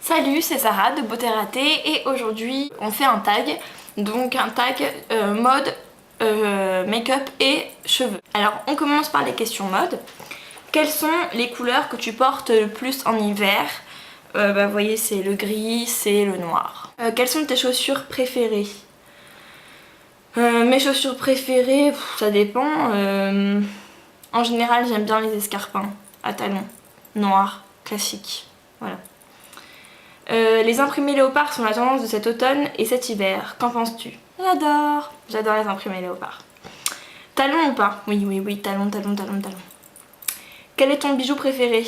Salut, c'est Sarah de Beauté Ratée et aujourd'hui on fait un tag, donc un tag mode, make-up et cheveux. Alors on commence par les questions mode. Quelles sont les couleurs que tu portes le plus en hiver? Vous voyez, c'est le gris, c'est le noir. Quelles sont tes chaussures préférées? Mes chaussures préférées, ça dépend. En général j'aime bien les escarpins à talons noirs, classiques, voilà. Les imprimés léopards sont la tendance de cet automne et cet hiver. Qu'en penses-tu? J'adore les imprimés léopards. Talons ou pas? Oui, talons. Quel est ton bijou préféré?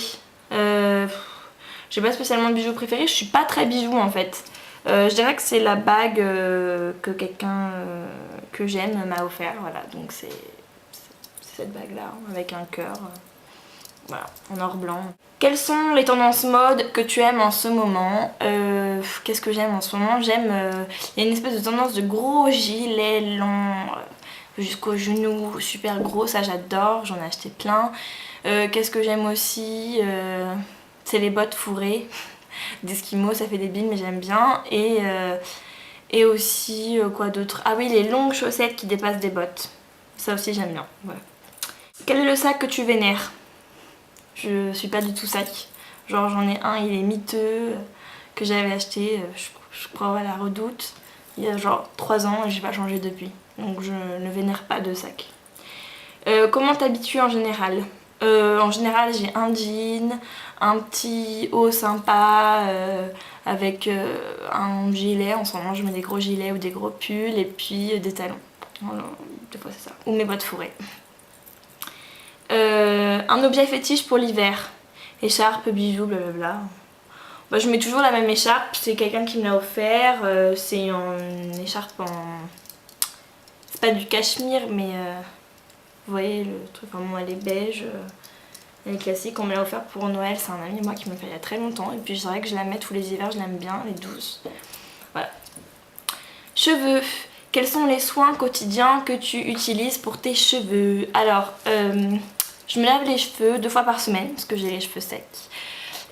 J'ai pas spécialement de bijou préféré, je suis pas très bijou en fait. Je dirais que c'est la bague que quelqu'un que j'aime m'a offert, voilà, donc c'est cette bague là avec un cœur. Voilà, en or blanc. Quelles sont les tendances mode que tu aimes en ce moment? Qu'est-ce que j'aime en ce moment? J'aime... Il y a une espèce de tendance de gros gilets longs jusqu'aux genoux, super gros, ça j'adore, j'en ai acheté plein. Qu'est-ce que j'aime aussi? C'est les bottes fourrées d'Eskimo, ça fait des billes mais j'aime bien. Et aussi, quoi d'autre? Ah oui, les longues chaussettes qui dépassent des bottes. Ça aussi j'aime bien, voilà. Quel est le sac que tu vénères? Je suis pas du tout sac. Genre j'en ai un, il est miteux, que j'avais acheté, je crois à la Redoute, il y a genre 3 ans et j'ai pas changé depuis. Donc je ne vénère pas de sac. Comment t'habitues en général? En général j'ai un jean, un petit haut sympa avec un gilet. En ce moment je mets des gros gilets ou des gros pulls et puis des talons. Voilà, des fois c'est ça. Ou mes bottes fourrées. Un objet fétiche pour l'hiver. Écharpe, bijoux, blablabla. Bah, je mets toujours la même écharpe, c'est quelqu'un qui me l'a offert. C'est une écharpe en... C'est pas du cachemire mais vous voyez le truc, vraiment elle est beige. Elle est classique, on me l'a offert pour Noël, c'est un ami moi qui me l'a fait il y a très longtemps. Et puis c'est vrai que je la mets tous les hivers, je l'aime bien, elle est douce. Voilà. Cheveux. Quels sont les soins quotidiens que tu utilises pour tes cheveux? Alors, je me lave les cheveux 2 fois par semaine parce que j'ai les cheveux secs.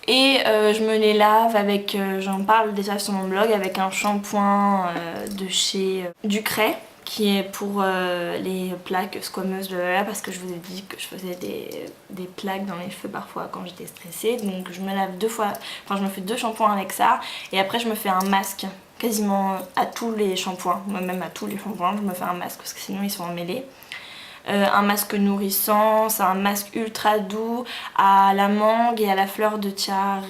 Et je me les lave avec, j'en parle déjà sur mon blog, avec un shampoing de chez Ducray qui est pour les plaques squameuses, parce que je vous ai dit que je faisais des plaques dans les cheveux parfois quand j'étais stressée. Donc je me lave 2 fois, enfin je me fais 2 shampoings avec ça et après je me fais un masque quasiment à tous les shampoings, moi-même à tous les shampoings je me fais un masque parce que sinon ils sont emmêlés. Un masque nourrissant, c'est un masque ultra doux à la mangue et à la fleur de tiare.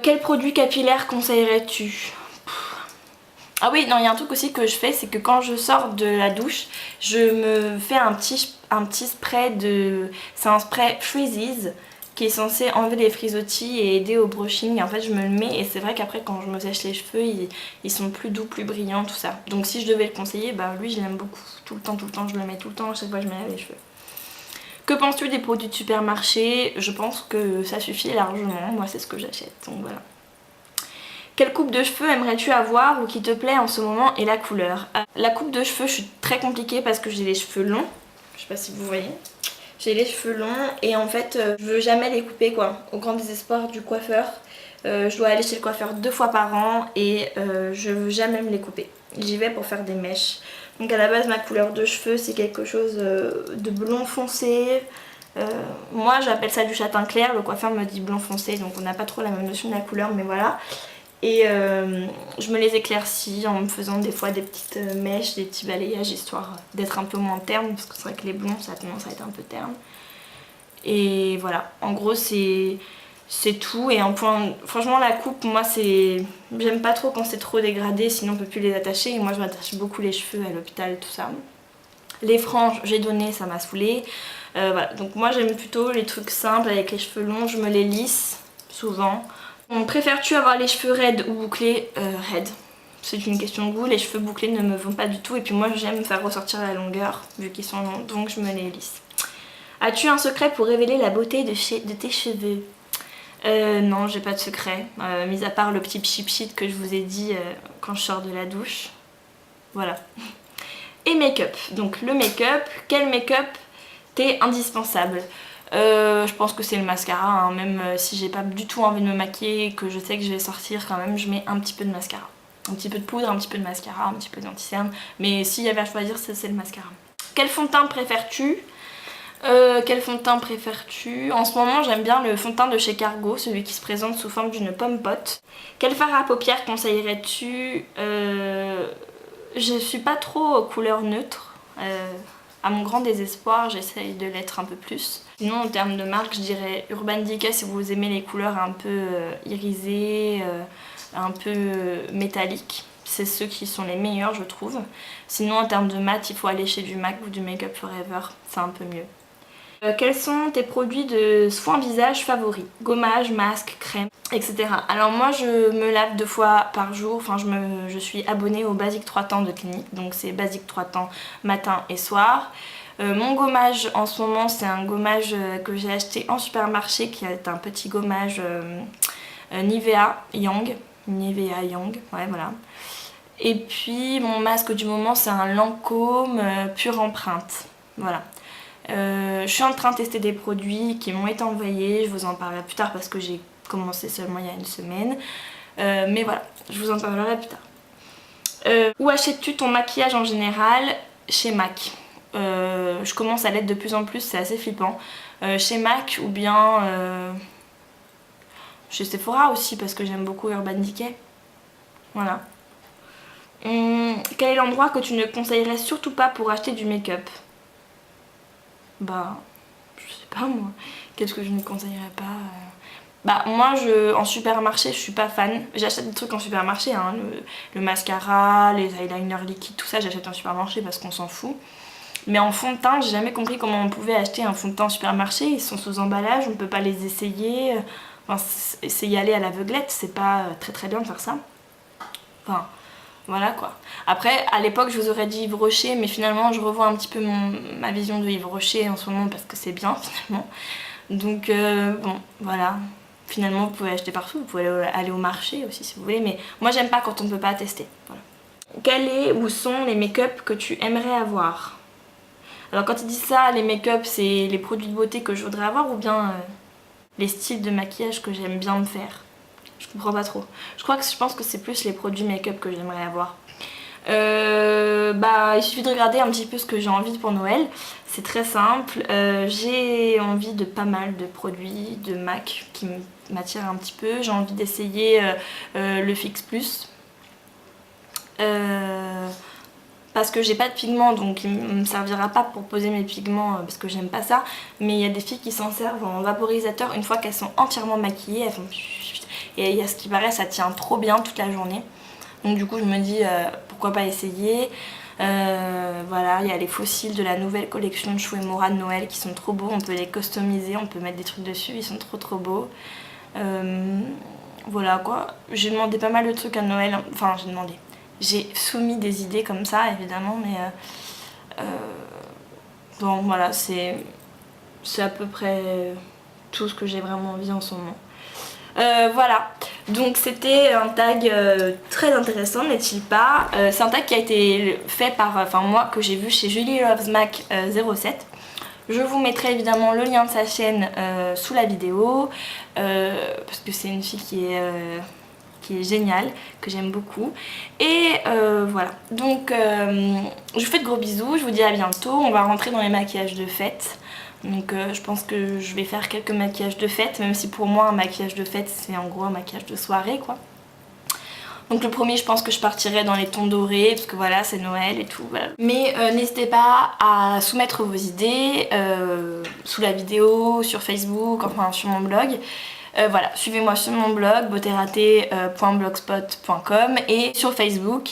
Quel produit capillaire conseillerais-tu? Ah oui, non, il y a un truc aussi que je fais, c'est que quand je sors de la douche, je me fais un petit spray de... C'est un spray Freezies qui est censé enlever les frisottis et aider au brushing. En fait, je me le mets et c'est vrai qu'après, quand je me sèche les cheveux, ils sont plus doux, plus brillants, tout ça. Donc si je devais le conseiller, bah lui, je l'aime beaucoup. Tout le temps, je le mets tout le temps, à chaque fois que je me lave les cheveux. Que penses-tu des produits de supermarché? Je pense que ça suffit largement. Moi, c'est ce que j'achète, donc voilà. Quelle coupe de cheveux aimerais-tu avoir ou qui te plaît en ce moment et la couleur? La coupe de cheveux, je suis très compliquée parce que j'ai les cheveux longs. Je sais pas si vous voyez. J'ai les cheveux longs et en fait je veux jamais les couper quoi. Au grand désespoir du coiffeur. Je dois aller chez le coiffeur 2 fois par an et je veux jamais me les couper. J'y vais pour faire des mèches. Donc à la base ma couleur de cheveux c'est quelque chose de blond foncé. Moi j'appelle ça du châtain clair, le coiffeur me dit blond foncé donc on n'a pas trop la même notion de la couleur mais voilà. Et je me les éclaircis en me faisant des fois des petites mèches, des petits balayages histoire d'être un peu moins terne parce que c'est vrai que les blonds ça a tendance à être un peu terne. Et voilà, en gros c'est tout. Et en point, franchement la coupe moi c'est... J'aime pas trop quand c'est trop dégradé sinon on peut plus les attacher et moi je m'attache beaucoup les cheveux à l'hôpital tout ça. Les franges j'ai donné, ça m'a saoulée. Voilà, donc moi j'aime plutôt les trucs simples avec les cheveux longs, je me les lisse souvent. Préfères-tu avoir les cheveux raides ou bouclés? Raides. C'est une question de goût, les cheveux bouclés ne me vont pas du tout et puis moi j'aime faire ressortir la longueur vu qu'ils sont longs donc je me les lisse. As-tu un secret pour révéler la beauté de tes cheveux? Non, j'ai pas de secret, mis à part le petit pchit que je vous ai dit quand je sors de la douche. Voilà. Et make-up. Donc le make-up, quel make-up t'es indispensable? Je pense que c'est le mascara, hein. Même si j'ai pas du tout envie de me maquiller et que je sais que je vais sortir quand même, je mets un petit peu de mascara. Un petit peu de poudre, un petit peu de mascara, un petit peu d'anti-cerne. Mais s'il y avait à choisir, c'est le mascara. Quel fond de teint préfères-tu ? Quel fond de teint préfères-tu ? En ce moment j'aime bien le fond de teint de chez Cargo, celui qui se présente sous forme d'une pomme pote. Quel fard à paupières conseillerais-tu ? Je suis pas trop couleur neutre. À mon grand désespoir, j'essaye de l'être un peu plus. Sinon en termes de marque, je dirais Urban Decay si vous aimez les couleurs un peu irisées, un peu métalliques. C'est ceux qui sont les meilleurs je trouve. Sinon en termes de mat, il faut aller chez du MAC ou du Make Up Forever, c'est un peu mieux. Quels sont tes produits de soin visage favoris? Gommage, masque, crème, etc. Alors moi je me lave 2 fois par jour, enfin je suis abonnée au Basic 3 temps de Clinique, donc c'est Basic 3 temps matin et soir. Mon gommage en ce moment c'est un gommage que j'ai acheté en supermarché qui est un petit gommage Nivea Yang, ouais voilà. Et puis mon masque du moment c'est un Lancôme Pure Empreinte, voilà. Je suis en train de tester des produits qui m'ont été envoyés, je vous en parlerai plus tard parce que j'ai commencé seulement il y a une semaine. Mais voilà, je vous en parlerai plus tard. Où achètes-tu ton maquillage en général? Chez MAC. Je commence à l'être de plus en plus, c'est assez flippant. Chez MAC ou bien chez Sephora aussi parce que j'aime beaucoup Urban Decay. Voilà. Quel est l'endroit que tu ne conseillerais surtout pas pour acheter du make-up? Bah, je sais pas moi, qu'est-ce que je ne conseillerais pas Bah moi en supermarché je suis pas fan, j'achète des trucs en supermarché, hein, le mascara, les eyeliners liquides, tout ça j'achète en supermarché parce qu'on s'en fout. Mais en fond de teint, j'ai jamais compris comment on pouvait acheter un fond de teint en supermarché, ils sont sous emballage, on peut pas les essayer, enfin, c'est y aller à l'aveuglette, c'est pas très bien de faire ça. Enfin... Voilà quoi. Après, à l'époque, je vous aurais dit Yves Rocher, mais finalement, je revois un petit peu ma vision de Yves Rocher en ce moment parce que c'est bien finalement. Donc, bon, voilà. Finalement, vous pouvez acheter partout, vous pouvez aller au marché aussi si vous voulez, mais moi, j'aime pas quand on peut pas tester. Voilà. Quel est ou sont les make-up que tu aimerais avoir? Alors, quand ils disent ça, les make-up, c'est les produits de beauté que je voudrais avoir ou bien les styles de maquillage que j'aime bien me faire? Je comprends pas trop. Je pense que c'est plus les produits make-up que j'aimerais avoir. Bah, il suffit de regarder un petit peu ce que j'ai envie pour Noël. C'est très simple. J'ai envie de pas mal de produits de MAC qui m'attirent un petit peu. J'ai envie d'essayer le Fix Plus. Parce que j'ai pas de pigments donc il me servira pas pour poser mes pigments parce que j'aime pas ça. Mais il y a des filles qui s'en servent en vaporisateur une fois qu'elles sont entièrement maquillées. Elles font... Et à ce qui paraît ça tient trop bien toute la journée. Donc du coup je me dis pourquoi pas essayer. Voilà, il y a les fossiles de la nouvelle collection de Shu Uemura de Noël qui sont trop beaux. On peut les customiser, on peut mettre des trucs dessus, ils sont trop beaux. Voilà quoi. J'ai demandé pas mal de trucs à Noël. Enfin j'ai soumis des idées comme ça évidemment mais bon voilà c'est à peu près tout ce que j'ai vraiment envie en ce moment. Voilà, donc c'était un tag très intéressant, n'est-il pas? C'est un tag qui a été fait par, moi, que j'ai vu chez Julie Loves Mac 07. Je vous mettrai évidemment le lien de sa chaîne sous la vidéo, parce que c'est une fille qui est géniale, que j'aime beaucoup. Et voilà, donc je vous fais de gros bisous, je vous dis à bientôt. On va rentrer dans les maquillages de fête. Donc je pense que je vais faire quelques maquillages de fête, même si pour moi un maquillage de fête c'est en gros un maquillage de soirée quoi. Donc le premier je pense que je partirai dans les tons dorés parce que voilà c'est Noël et tout voilà. Mais n'hésitez pas à soumettre vos idées sous la vidéo, sur Facebook, enfin sur mon blog. Voilà, suivez-moi sur mon blog beautératée.blogspot.com et sur Facebook.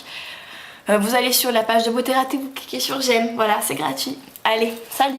Vous allez sur la page de Beauté Ratée, vous cliquez sur j'aime, voilà c'est gratuit. Allez, salut!